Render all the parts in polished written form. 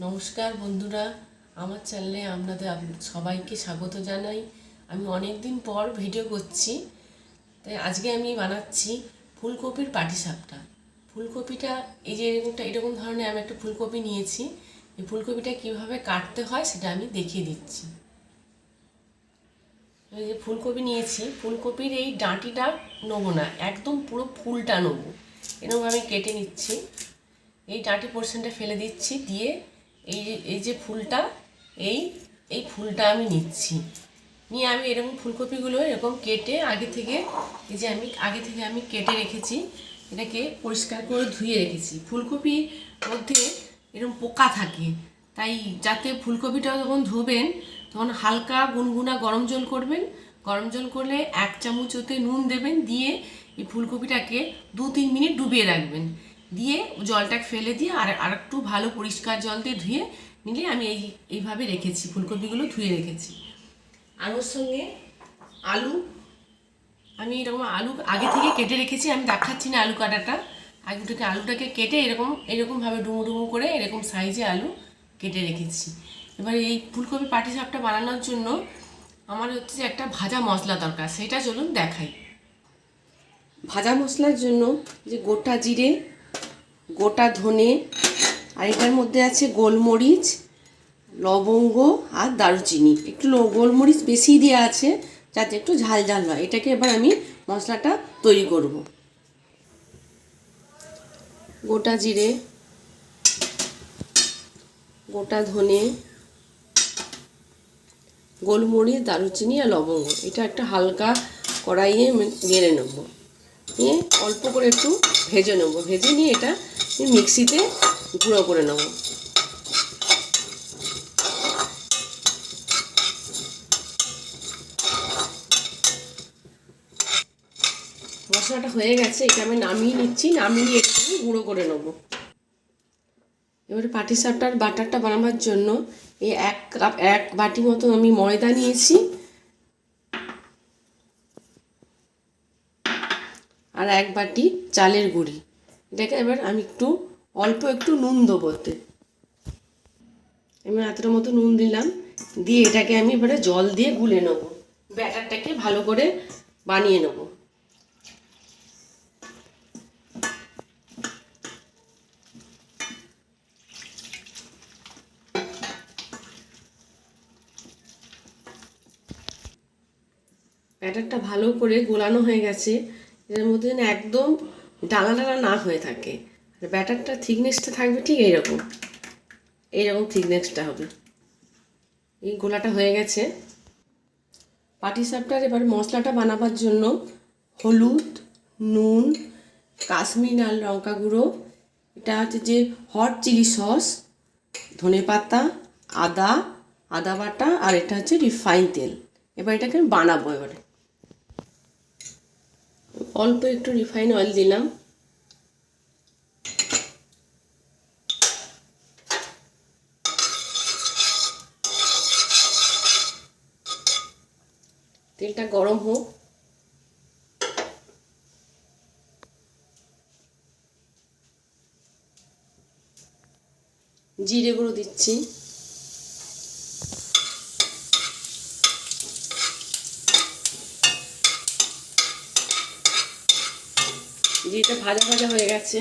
নমস্কার বন্ধুরা, আমার চ্যানেলে আপনাদের সবাইকে স্বাগত জানাই। আমি অনেক দিন পর ভিডিও করছি, তাই আজকে আমি বানাচ্ছি ফুলকপির পাটিসাপটা। ফুলকপিটা এই যে এরকম ধরনের আমি একটা ফুলকপি নিয়েছি। এই ফুলকপিটা কীভাবে কাটতে হয় সেটা আমি দেখিয়ে দিচ্ছি। এই যে ফুলকপি নিয়েছি, ফুলকপির এই ডাঁটিটা নেবো না, একদম পুরো ফুলটা নেবো। এরকম আমি কেটে নিচ্ছি, এই ডাঁটি পোর্শনটা ফেলে দিচ্ছি, দিয়ে এই যে ফুলটা এই ফুলটা আমি নিচ্ছি। নিয়ে আমি এরকম ফুলকপিগুলো এরকম কেটে আগে থেকে আমি কেটে রেখেছি, এটাকে পরিষ্কার করে ধুয়ে রেখেছি। ফুলকপির মধ্যে এরকম পোকা থাকে, তাই যাতে ফুলকপিটা যখন ধোবেন তখন হালকা গুনগুনা গরম জল করবেন। গরম জল করলে 1 চামচ ওতে নুন দেবেন, দিয়ে এই ফুলকপিটাকে 2-3 মিনিট ডুবিয়ে রাখবেন। দিয়ে জলটা ফেলে দিয়ে আর একটু ভালো পরিষ্কার জল দিয়ে ধুয়ে নিলে আমি এইভাবে রেখেছি, ফুলকপিগুলো ধুয়ে রেখেছি। আর ওর সঙ্গে আলু, আমি এরকম আলু আগে থেকে কেটে রেখেছি, আমি দেখাচ্ছি না আলু কাটাটা। আলুটাকে কেটে এরকমভাবে ডুমো ডুমো করে এরকম সাইজে আলু কেটে রেখেছি। এবার এই ফুলকপি পাটিসাপটা বানানোর জন্য আমার হচ্ছে একটা ভাজা মশলা দরকার, সেটা চলুন দেখাই। ভাজা মশলার জন্য যে গোটা জিরে, গোটা ধনে, আর এটার মধ্যে আছে গোলমরিচ, লবঙ্গ আর দারুচিনি। একটু গোলমরিচ বেশি দেওয়া আছে যাতে একটু ঝাল ঝাল হয়। এটাকে এবার আমি মশলাটা তৈরি করব। গোটা জিরে, গোটা ধনে, গোলমরিচ, দারুচিনি আর লবঙ্গ, এটা একটা হালকা কড়াইয়ে নেড়ে নেব, নিয়ে অল্প করে একটু ভেজে নেব। ভেজে নিয়ে এটা মিক্সিতে গুঁড়ো করে নেব। মশলাটা হয়ে গেছে, এটা আমি নামিয়ে নিচ্ছি। নামিয়ে একটু গুঁড়ো করে নেব। এবারে পাটিসাপটার বাটারটা বানাবার জন্য এই 1 বাটি মতো আমি ময়দা নিয়েছি, আর 1 বাটি চালের গুঁড়ি। এটাকে এবার আমি অল্প একটু নুন দেবো ওতে। আমি এতটা মতো নুন দিলাম, দিয়ে এটাকে আমি এবারে জল দিয়ে গুলে নেব। ব্যাটারটাকে ভালো করে বানিয়ে নেব। ব্যাটারটা ভালো করে গোলানো হয়ে গেছে। এর মধ্যে যেন একদম ডালা ডালা না হয়ে থাকে। ব্যাটারটা থিকনেসটা থাকবে ঠিক এইরকম থিকনেসটা হবে। এই গোলাটা হয়ে গেছে। পাটিসাপটার এবার মশলাটা বানাবার জন্য হলুদ, নুন, কাশ্মীরি লাল লঙ্কা গুঁড়ো, এটা হচ্ছে যে হট চিলি সস, ধনেপাতা, আদা বাটা, আর এটা হচ্ছে রিফাইন তেল। এবার এটাকে আমি বানাবো। এবারে অল্প একটু রিফাইন অয়েল দিলাম, তেলটা গরম হোক। জিরে গুঁড়ো দিচ্ছি, জিরেটা ভাজা ভাজা হয়ে গেছে।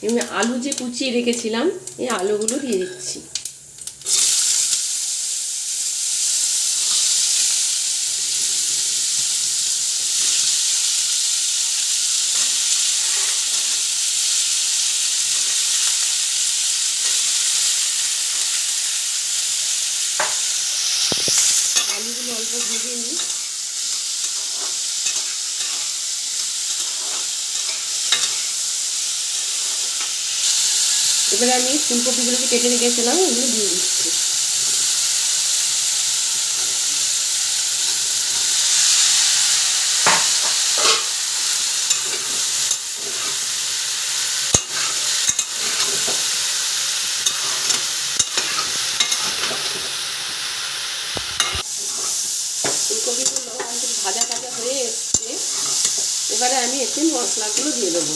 এমনি আলু যে কুচিয়ে রেখেছিলাম, এই আলুগুলো দিয়ে দিচ্ছি। আলুগুলো অল্প ভেজে নিই। এবারে আমি ফুলকপিগুলোকে কেটে রেখেছিলাম, ওগুলো দিয়ে দিচ্ছি। ফুলকপিগুলো ভাজা ভাজা হয়ে এসছে। এবারে আমি এতে মশলাগুলো দিয়ে দেবো।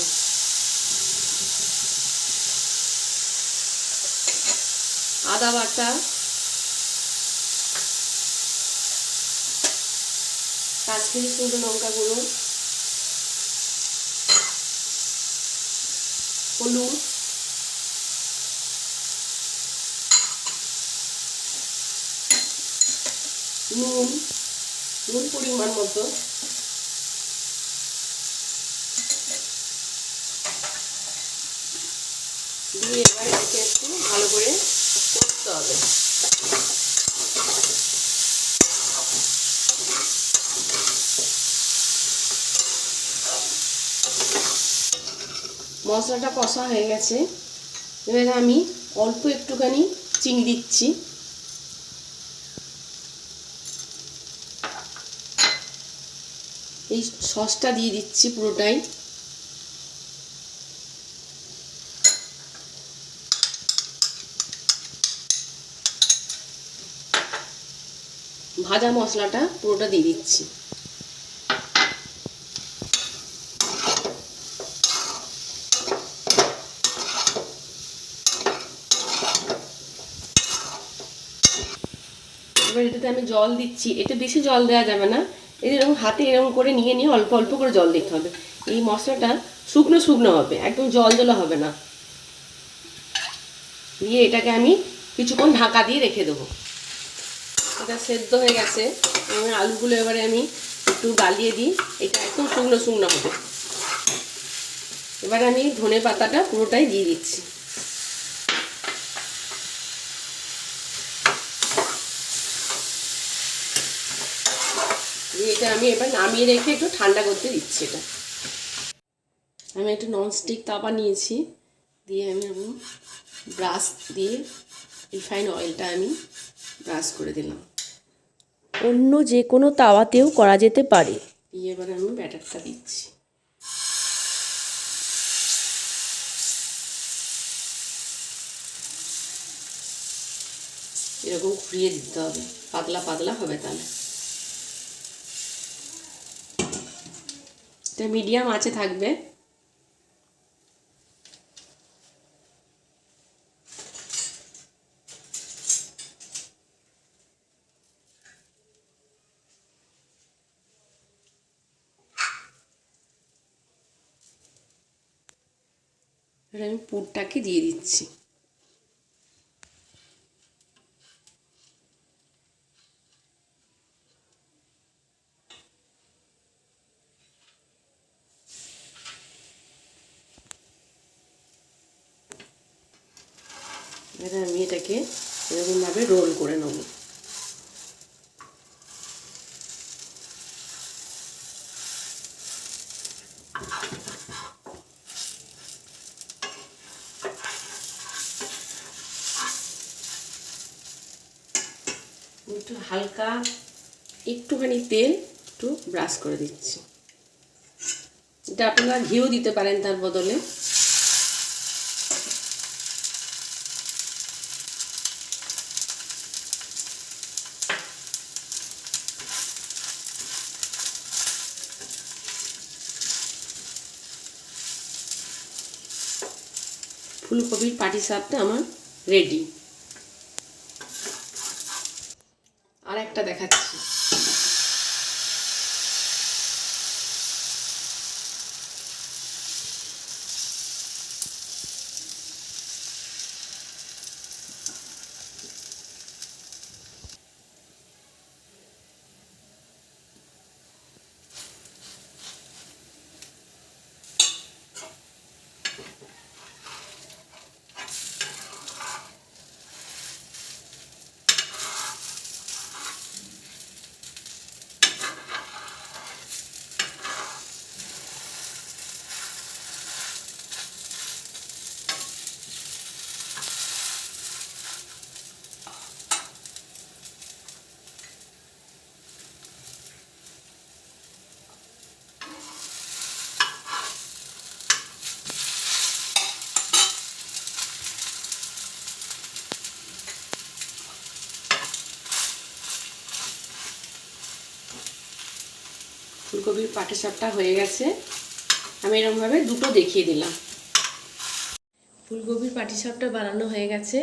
আদা বাটা, কাশ্মীরি শুকনো লঙ্কা গুঁড়ো, হলুদ, নুন পরিমাণ মতো, দিয়ে এবার এটাকে একটু ভালো করে কষতে হবে। মশলাটা কষা হয়ে গেছে, এবারে আমি অল্প একটুখানি চিনি দিচ্ছি। এই সসটা দিয়ে দিচ্ছি পুরোটাই। ভাজা মশলাটা পুরোটা দিয়ে দিচ্ছি। এবার এটাতে আমি জল দিচ্ছি। এটা বেশি জল দেওয়া যাবে না, এরকম হাতে এরকম করে নিয়ে অল্প অল্প করে জল দিতে হবে। এই মশলাটা শুকনো শুকনো হবে, একদম জল জল হবে না। দিয়ে এটাকে আমি কিছুক্ষণ ঢাকা দিয়ে রেখে দেবো। এটা সেদ্ধ হয়ে গেছে, এবং আলুগুলো এবারে আমি একটু গালিয়ে দিই। এটা একদম শুকনো শুকনো হবে। এবারে আমি ধনে পাতাটা পুরোটাই দিয়ে দিচ্ছি। দিয়ে এটা আমি এবার নামিয়ে রেখে একটু ঠান্ডা করতে দিচ্ছি। এটা আমি একটু ননস্টিক তাওয়া নিয়েছি, দিয়ে আমি ব্রাশ দিয়ে রিফাইন অয়েলটা আমি ব্রাশ করে দিলাম। অন্য যে কোনো তাওয়াতেও করা যেতে পারে। দিয়ে এবার আমি ব্যাটারটা দিচ্ছি। এরকম ঘুরিয়ে দিতে হবে, পাতলা পাতলা হবে। তাহলে এটা মিডিয়াম আঁচে থাকবে। এবার আমি পুরটাকে দিয়ে দিচ্ছি। এবার আমি এটাকে এরকমভাবে রোল করে নেব। একটু হালকা একটুখানি তেল একটু ব্রাশ করে দিচ্ছি। এটা আপনারা ঘিও দিতে পারেন তার বদলে। ফুলকপির পাটিসাপটা আমার রেডি। আর একটা দেখাচ্ছি। ফুলকপির পাটিসাপটা হয়ে গেছে। আমি এরকমভাবে দুটো দেখিয়ে দিলাম। ফুলকপির পাটিসাপটা বানানো হয়ে গেছে।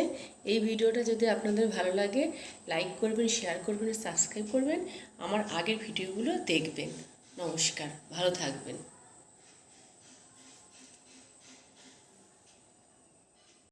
এই ভিডিওটা যদি আপনাদের ভালো লাগে লাইক করবেন, শেয়ার করবেন, সাবস্ক্রাইব করবেন, আমার আগের ভিডিওগুলো দেখবেন। নমস্কার, ভালো থাকবেন।